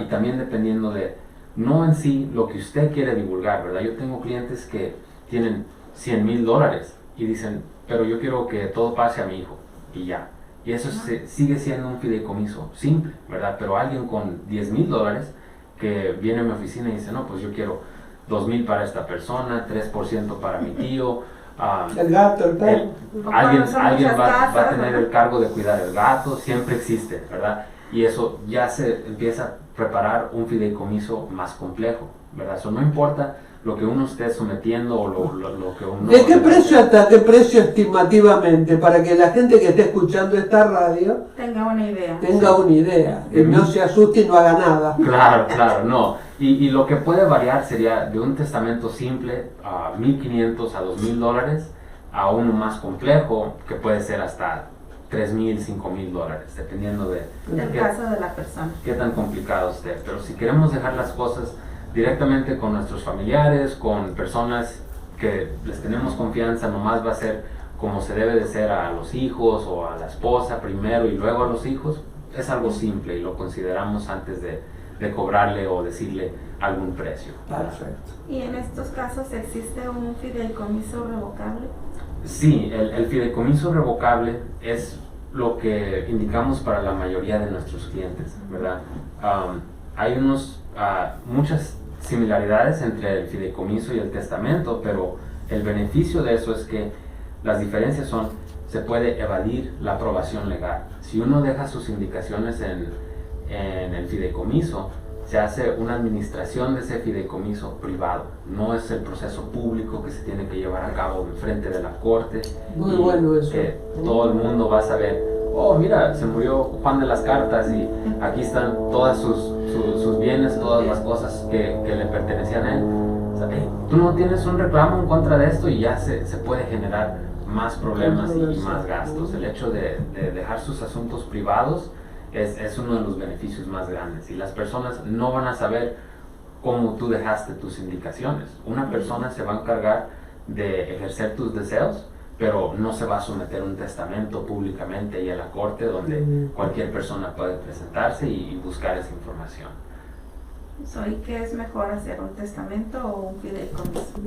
y también dependiendo de, no en sí lo que usted quiere divulgar, ¿verdad? Yo tengo clientes que tienen $100,000 y dicen, pero yo quiero que todo pase a mi hijo y ya. Y eso sigue siendo un fideicomiso simple, ¿verdad? Pero alguien con $10,000 que viene a mi oficina y dice, no, pues yo quiero 2,000 para esta persona, 3% para mi tío. El gato, el perro. Alguien va a tener el cargo de cuidar el gato, siempre existe, ¿verdad? Y eso ya se empieza a preparar un fideicomiso más complejo, ¿verdad? Eso no importa lo que uno esté sometiendo o lo que uno... ¿De qué precio hasta qué precio estimativamente? Para que la gente que esté escuchando esta radio tenga una idea. Y no se asuste y no haga nada. Claro, no. Y lo que puede variar sería de un testamento simple a $1,500 a $2,000 a uno más complejo que puede ser hasta $3,000, $5,000, dependiendo del caso de la persona. Qué tan complicado esté. Pero si queremos dejar las cosas directamente con nuestros familiares, con personas que les tenemos confianza, nomás va a ser como se debe de ser a los hijos o a la esposa primero y luego a los hijos, es algo simple y lo consideramos antes de cobrarle o decirle algún precio. Perfecto. ¿Y en estos casos existe un fideicomiso revocable? Sí, el fideicomiso revocable es lo que indicamos para la mayoría de nuestros clientes, ¿verdad? Hay muchas similaridades entre el fideicomiso y el testamento, pero el beneficio de eso es que las diferencias son, se puede evadir la aprobación legal. Si uno deja sus indicaciones en el fideicomiso, se hace una administración de ese fideicomiso privado, no es el proceso público que se tiene que llevar a cabo en frente de la corte. Muy bueno eso. Que todo el mundo va a saber, oh mira, se murió Juan de las Cartas y aquí están todas sus bienes, todas las cosas que le pertenecían a él. O sea, tú no tienes un reclamo en contra de esto y ya se puede generar más problemas y más gastos. El hecho de dejar sus asuntos privados es uno de los beneficios más grandes y las personas no van a saber cómo tú dejaste tus indicaciones. Una persona se va a encargar de ejercer tus deseos, pero no se va a someter a un testamento públicamente y a la corte donde cualquier persona puede presentarse y buscar esa información. ¿Y qué es mejor hacer, un testamento o un fideicomiso?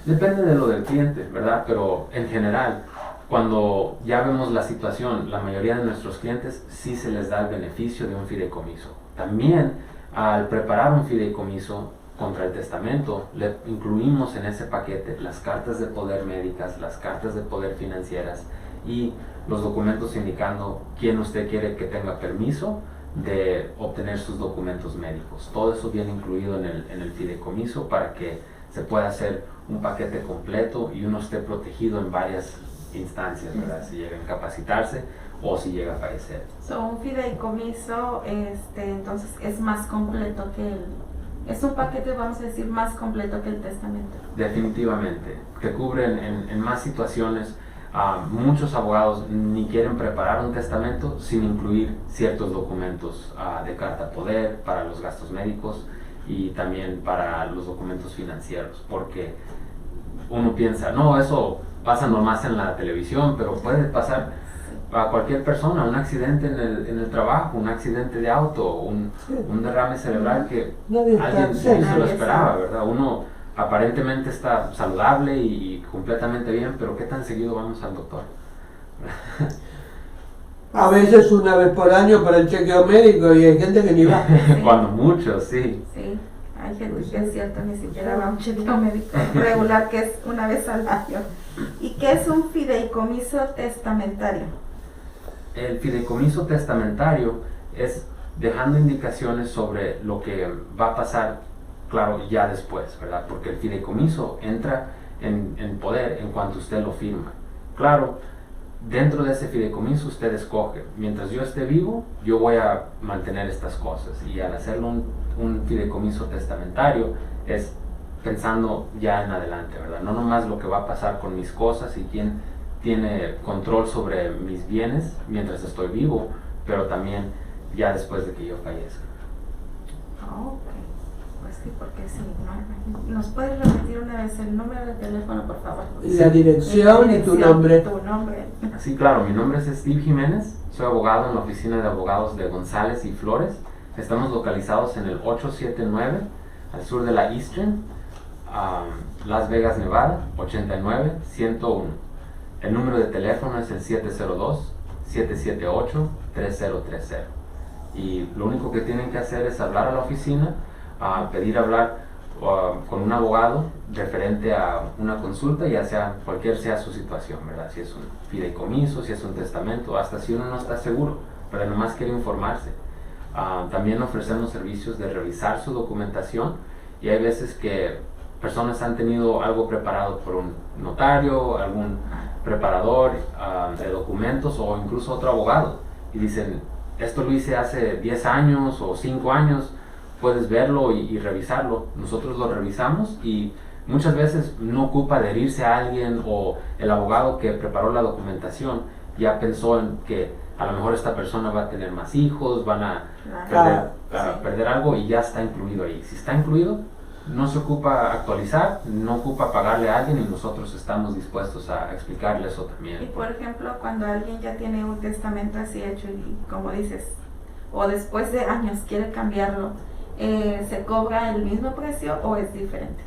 Depende de lo del cliente, ¿verdad? Pero en general, cuando ya vemos la situación, la mayoría de nuestros clientes sí se les da el beneficio de un fideicomiso. También, al preparar un fideicomiso contra el testamento, le incluimos en ese paquete las cartas de poder médicas, las cartas de poder financieras y los documentos indicando quién usted quiere que tenga permiso de obtener sus documentos médicos. Todo eso viene incluido en el fideicomiso para que se pueda hacer un paquete completo y uno esté protegido en varias instancias, ¿verdad? Si llega a incapacitarse o si llega a fallecer. Un fideicomiso entonces es más completo que es un paquete, vamos a decir, más completo que el testamento. Definitivamente, te cubre en más situaciones. Muchos abogados ni quieren preparar un testamento sin incluir ciertos documentos de carta poder para los gastos médicos y también para los documentos financieros, porque uno piensa, no, eso pasa nomás en la televisión, pero puede pasar a cualquier persona, un accidente en el trabajo, un accidente de auto, un derrame cerebral que alguien ni se lo esperaba, ¿verdad? Uno aparentemente está saludable y completamente bien, pero ¿qué tan seguido vamos al doctor? A veces una vez por año para el chequeo médico y hay gente que ni va. Cuando mucho, sí. Sí, hay gente que es cierto, ni siquiera va a un chequeo médico regular, que es una vez al año. ¿Y qué es un fideicomiso testamentario? El fideicomiso testamentario es dejando indicaciones sobre lo que va a pasar, claro, ya después, ¿verdad? Porque el fideicomiso entra en poder en cuanto usted lo firma. Claro, dentro de ese fideicomiso usted escoge, mientras yo esté vivo, yo voy a mantener estas cosas. Y al hacerlo un fideicomiso testamentario es pensando ya en adelante, ¿verdad? No nomás lo que va a pasar con mis cosas y quién tiene control sobre mis bienes mientras estoy vivo, pero también ya después de que yo fallezca. Ok, pues sí, porque sí, ¿no? ¿Nos puedes repetir una vez el número de teléfono, por favor? La dirección y tu nombre. Tu nombre. Sí, claro, mi nombre es Steve Jiménez, soy abogado en la oficina de abogados de González y Flores. Estamos localizados en el 879 al sur de la Eastern, Las Vegas, Nevada, 89101. El número de teléfono es el 702-778-3030. Y lo único que tienen que hacer es hablar a la oficina, pedir hablar con un abogado referente a una consulta, ya sea cualquier sea su situación, ¿verdad? Si es un fideicomiso, si es un testamento, hasta si uno no está seguro, pero nomás quiere informarse. También ofrecemos servicios de revisar su documentación y hay veces que personas han tenido algo preparado por un notario, algún preparador de documentos o incluso otro abogado y dicen, esto lo hice hace 10 años o 5 años, puedes verlo y revisarlo. Nosotros lo revisamos y muchas veces no ocupa adherirse a alguien, o el abogado que preparó la documentación ya pensó en que a lo mejor esta persona va a tener más hijos, van a perder algo y ya está incluido ahí. Si está incluido, no se ocupa actualizar, no ocupa pagarle a alguien y nosotros estamos dispuestos a explicarle eso también. Y por ejemplo, cuando alguien ya tiene un testamento así hecho y como dices, o después de años quiere cambiarlo, ¿se cobra el mismo precio o es diferente?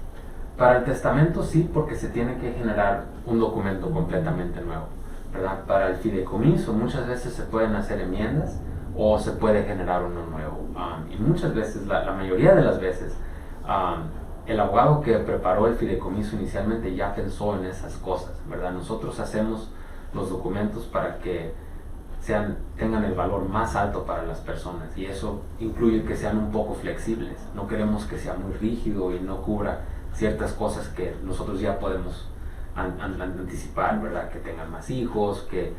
Para el testamento sí, porque se tiene que generar un documento completamente nuevo, ¿verdad? Para el fideicomiso muchas veces se pueden hacer enmiendas o se puede generar uno nuevo. Y muchas veces, la mayoría de las veces, el abogado que preparó el fideicomiso inicialmente ya pensó en esas cosas, ¿verdad? Nosotros hacemos los documentos para que tengan el valor más alto para las personas, y eso incluye que sean un poco flexibles. No queremos que sea muy rígido y no cubra ciertas cosas que nosotros ya podemos anticipar, ¿verdad? Que tengan más hijos, que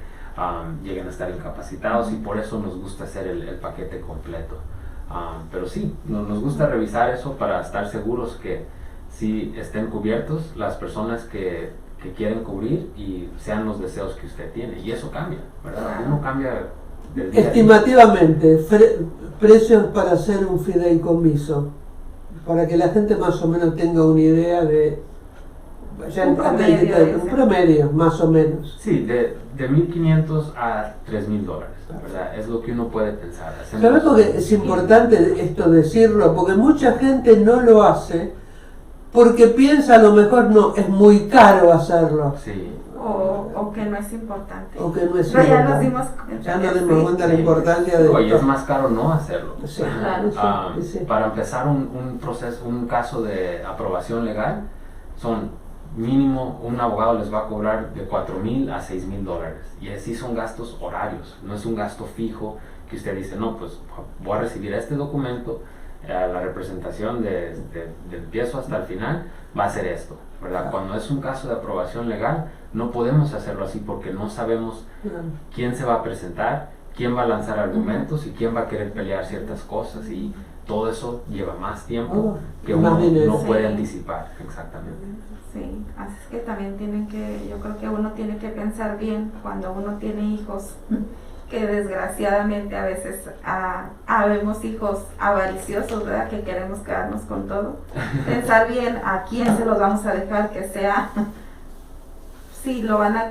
lleguen a estar incapacitados, y por eso nos gusta hacer el paquete completo. Pero sí, nos gusta revisar eso para estar seguros que sí estén cubiertos las personas que quieren cubrir y sean los deseos que usted tiene, y eso cambia, ¿verdad? Uno cambia del día a día. Estimativamente, precios para hacer un fideicomiso, para que la gente más o menos tenga una idea de Ya Un promedio, un promedio, más o menos. Sí, de 1.500 a 3.000 dólares, ¿verdad? Es lo que uno puede pensar. ¿Sabes por qué es importante esto decirlo? Porque mucha gente no lo hace porque piensa a lo mejor no, es muy caro hacerlo. Sí. O que no es importante. O que no es Pero ya nos importante. dimos Ya nos dimos cuenta de la importancia de Oye, es esto. más caro no hacerlo. Sí, Claro. sí. Para empezar un proceso, un caso de aprobación legal, son mínimo, un abogado les va a cobrar de 4.000 a 6.000 dólares. Y así son gastos horarios, no es un gasto fijo que usted dice, no, pues voy a recibir este documento, la representación de empiezo hasta el final va a ser esto, ¿verdad? Claro. Cuando es un caso de aprobación legal, no podemos hacerlo así porque no sabemos quién se va a presentar, quién va a lanzar argumentos y quién va a querer pelear ciertas cosas, y todo eso lleva más tiempo que más uno dinero. no puede Sí. anticipar. Exactamente. Sí, así es que también yo creo que uno tiene que pensar bien cuando uno tiene hijos, que desgraciadamente a veces habemos hijos avariciosos, ¿verdad? Que queremos quedarnos con todo. Pensar bien a quién se los vamos a dejar, que sea, si lo van a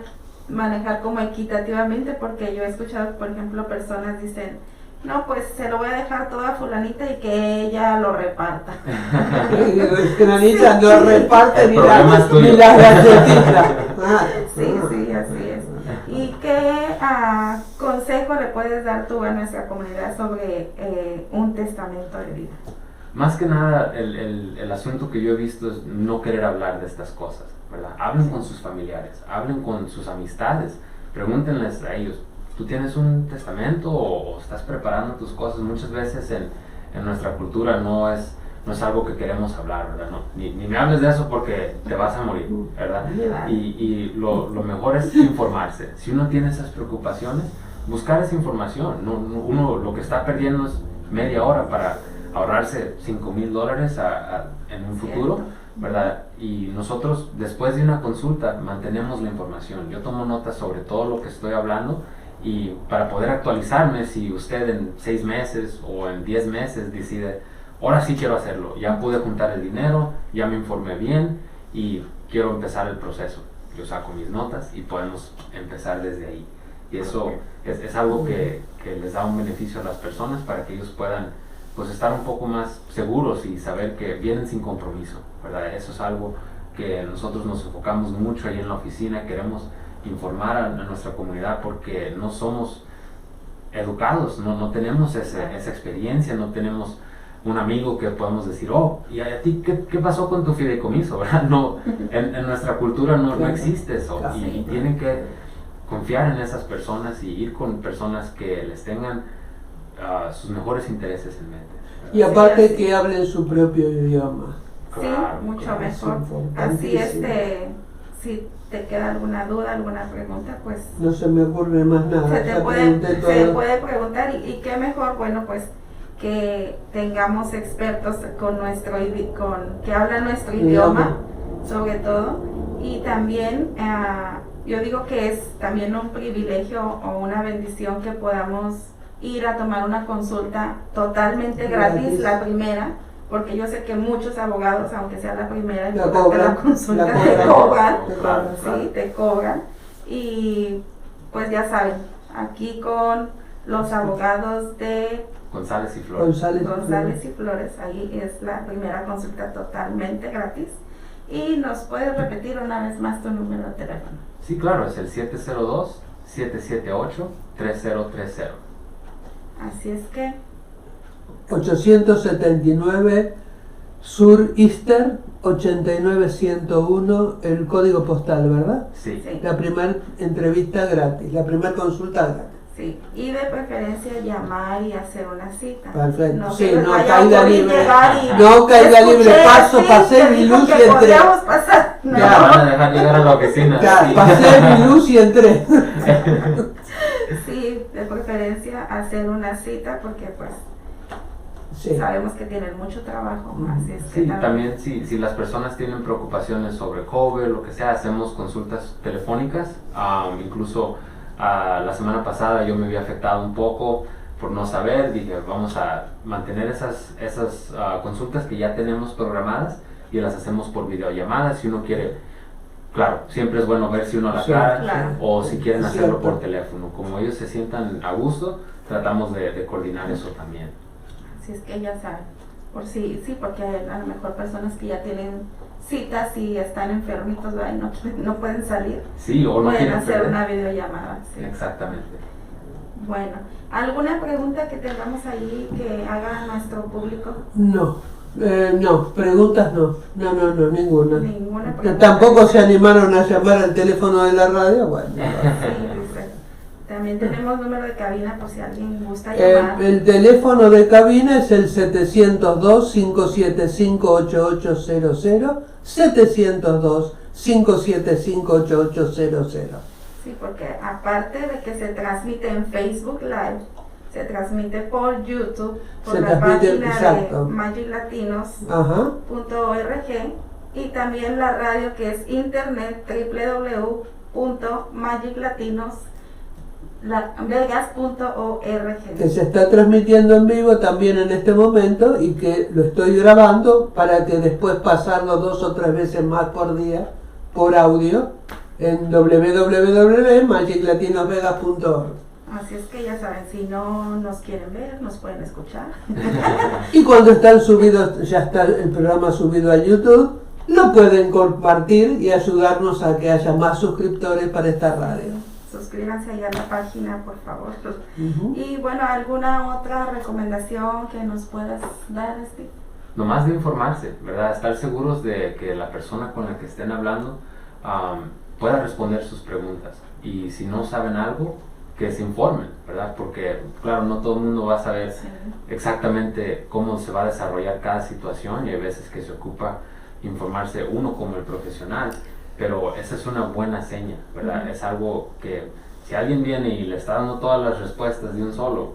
manejar como equitativamente, porque yo he escuchado, por ejemplo, personas dicen, no, pues se lo voy a dejar todo a fulanita y que ella lo reparta. Granita no reparte ni problema es tuyo. las galletitas. Sí, así es. ¿Y qué consejo le puedes dar tú a nuestra comunidad sobre un testamento de vida? Más que nada, el asunto que yo he visto es no querer hablar de estas cosas, ¿verdad? Hablen con sus familiares, hablen con sus amistades, pregúntenles a ellos, ¿tú tienes un testamento o estás preparando tus cosas? Muchas veces en nuestra cultura no es algo que queremos hablar, ¿verdad? No, ni me hables de eso porque te vas a morir, ¿verdad? Y lo mejor es informarse. Si uno tiene esas preocupaciones, buscar esa información. Uno lo que está perdiendo es media hora para ahorrarse 5.000 dólares en un futuro, ¿verdad? Y nosotros, después de una consulta, mantenemos la información. Yo tomo notas sobre todo lo que estoy hablando, y para poder actualizarme si usted en 6 meses o en 10 meses decide, ahora sí quiero hacerlo, ya pude juntar el dinero, ya me informé bien y quiero empezar el proceso. Yo saco mis notas y podemos empezar desde ahí. Y eso es algo que les da un beneficio a las personas para que ellos puedan, pues, estar un poco más seguros y saber que vienen sin compromiso, ¿verdad? Eso es algo que nosotros nos enfocamos mucho ahí en la oficina. Queremos informar a nuestra comunidad porque no somos educados, no tenemos esa experiencia, no tenemos un amigo que podemos decir, oh, ¿y a ti qué pasó con tu fideicomiso? ¿Verdad? No, en nuestra cultura no existe eso, y tienen que confiar en esas personas y ir con personas que les tengan sus mejores intereses en mente, ¿verdad? Y aparte que hablen su propio idioma. Claro, Sí, mucho claro. mejor. Así si te queda alguna duda, alguna pregunta, pues No se me ocurre más nada. se ya puede pregunté todo. preguntar, y qué mejor, bueno, pues que tengamos expertos que hablan nuestro idioma, sobre todo. Y también yo digo que es también un privilegio o una bendición que podamos ir a tomar una consulta totalmente gratis, la primera, porque yo sé que muchos abogados, aunque sea la primera, la consulta te cobran, sí, te cobran. Y pues ya saben, aquí con los abogados de González y Flores. González y Flores, ahí es la primera consulta totalmente gratis. Y nos puedes repetir una vez más tu número de teléfono. Sí, claro, es el 702-778-3030. Así es que 879 Sur Easter 891, el código postal, ¿verdad? Sí. sí, La primera entrevista gratis, la primera consulta gratis. sí, y de preferencia llamar y hacer una cita. Perfecto. No, Sí, que les no vaya a caiga ocurrir libre. llegar y No caiga libre, paso, sí, pasé que mi dijo luz y que entré. podíamos pasar. No. Ya van a dejar llegar a la oficina. Ya, Sí. pasé mi luz y entré. Sí, de preferencia hacer una cita, porque pues Sí. sabemos que tienen mucho trabajo, así es que Sí, también si las personas tienen preocupaciones sobre COVID, lo que sea, hacemos consultas telefónicas. Incluso la semana pasada yo me había afectado un poco por no saber. Dije, vamos a mantener esas consultas que ya tenemos programadas y las hacemos por videollamadas. Si uno quiere claro, siempre es bueno ver si uno la Sí, cara claro. o si quieren Es hacerlo cierto. por teléfono. Como ellos se sientan a gusto, tratamos de coordinar eso también. Así es que ya saben. Por sí, porque hay a lo mejor personas que ya tienen citas y están enfermitos, ¿verdad? Y no pueden salir. Sí, o no Pueden quieren hacer perder. una videollamada. Sí. Exactamente. Bueno, ¿alguna pregunta que tengamos ahí que haga nuestro público? No, no, preguntas no, ninguna. Ninguna Que pregunta. tampoco se animaron a llamar al teléfono de la radio, bueno. Sí, dice. También tenemos número de cabina por si alguien gusta llamar. El teléfono de cabina es el 702-575-8800, 702-575-8800. Sí, porque aparte de que se transmite en Facebook Live, se transmite por YouTube, por Se la transmite, página exacto. de magiclatinos.org Ajá, y también la radio que es internet www.magiclatinosvegas.org. que se está transmitiendo en vivo también en este momento y que lo estoy grabando para que después pasarlo 2 o 3 veces más por día por audio en www.magiclatinosvegas.org. Así es que ya saben, si no nos quieren ver, nos pueden escuchar. Y cuando están subidos, ya está el programa subido a YouTube, lo pueden compartir y ayudarnos a que haya más suscriptores para esta radio. Suscríbanse ahí a la página, por favor. Ujú. Y bueno, ¿alguna otra recomendación que nos puedas dar, Steve? Nomás de informarse, ¿verdad? Estar seguros de que la persona con la que estén hablando pueda responder sus preguntas. Y si no saben algo, que se informen, ¿verdad? Porque, claro, no todo el mundo va a saber Sí. exactamente cómo se va a desarrollar cada situación y hay veces que se ocupa informarse uno como el profesional, pero esa es una buena seña, ¿verdad? Ujú. Es algo que si alguien viene y le está dando todas las respuestas de un solo,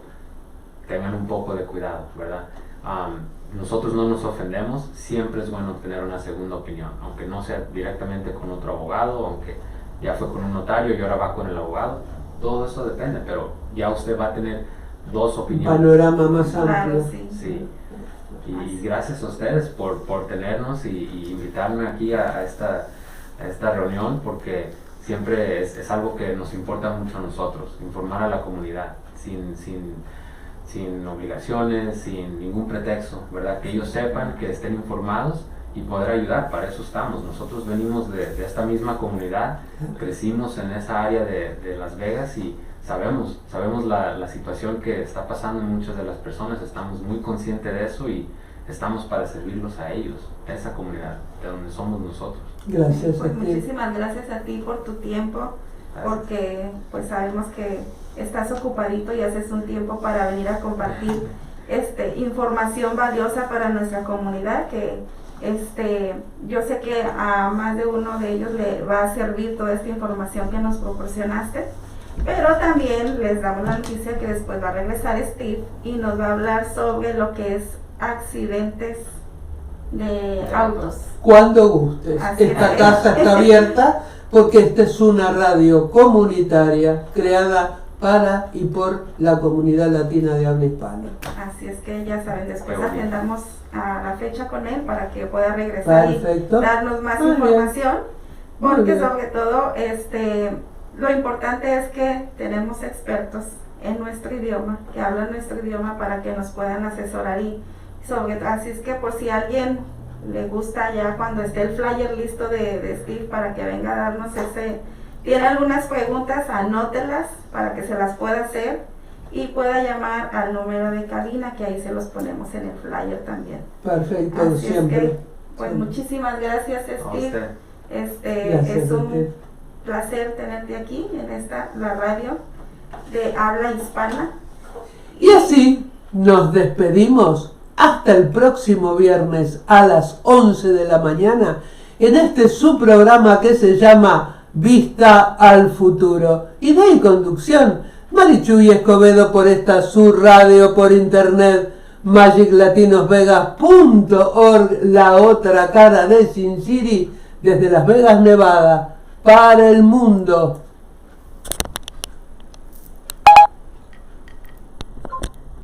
tengan un poco de cuidado, ¿verdad? Nosotros no nos ofendemos, siempre es bueno tener una segunda opinión, aunque no sea directamente con otro abogado, aunque ya fue con un notario y ahora va con el abogado, todo eso depende, pero ya usted va a tener 2 Un opiniones. panorama más amplio. Claro, sí. Sí. Y gracias a ustedes por tenernos y invitarme aquí a esta reunión, porque siempre es algo que nos importa mucho a nosotros, informar a la comunidad, sin obligaciones, sin ningún pretexto, ¿verdad? Que ellos sepan, que estén informados y poder ayudar, para eso estamos. Nosotros venimos de esta misma comunidad, crecimos en esa área de Las Vegas y sabemos la situación que está pasando en muchas de las personas, estamos muy conscientes de eso y estamos para servirlos a ellos, a esa comunidad, de donde somos nosotros. Gracias Pues a ti. muchísimas gracias a ti por tu tiempo, porque pues sabemos que estás ocupadito y haces un tiempo para venir a compartir información valiosa para nuestra comunidad, que yo sé que a más de uno de ellos le va a servir toda esta información que nos proporcionaste, pero también les damos la noticia que después va a regresar Steve y nos va a hablar sobre lo que es accidentes de autos. Cuando gustes. Así Esta es. casa está abierta porque esta es una radio comunitaria creada para y por la comunidad latina de habla hispana. Así es que ya saben, después Muy bien. agendamos a la fecha con él para que pueda regresar Perfecto. y darnos más Muy bien. información, Muy porque bien. sobre todo lo importante es que tenemos expertos en nuestro idioma, que hablan nuestro idioma para que nos puedan asesorar y así es que por si a alguien le gusta ya cuando esté el flyer listo de Steve para que venga a darnos tiene algunas preguntas, anótelas para que se las pueda hacer y pueda llamar al número de cabina, que ahí se los ponemos en el flyer también. Perfecto, Así siempre. es que, pues Siempre. muchísimas gracias, A Steve. usted. Gracias Es a un ti. placer tenerte aquí en la radio de habla hispana. Y así nos despedimos hasta el próximo viernes a las 11 de la mañana en su programa que se llama Vista al Futuro. Idea y conducción, Marichuy Escobedo por esta su radio por internet, magiclatinosvegas.org, la otra cara de Sin City, desde Las Vegas, Nevada, para el mundo.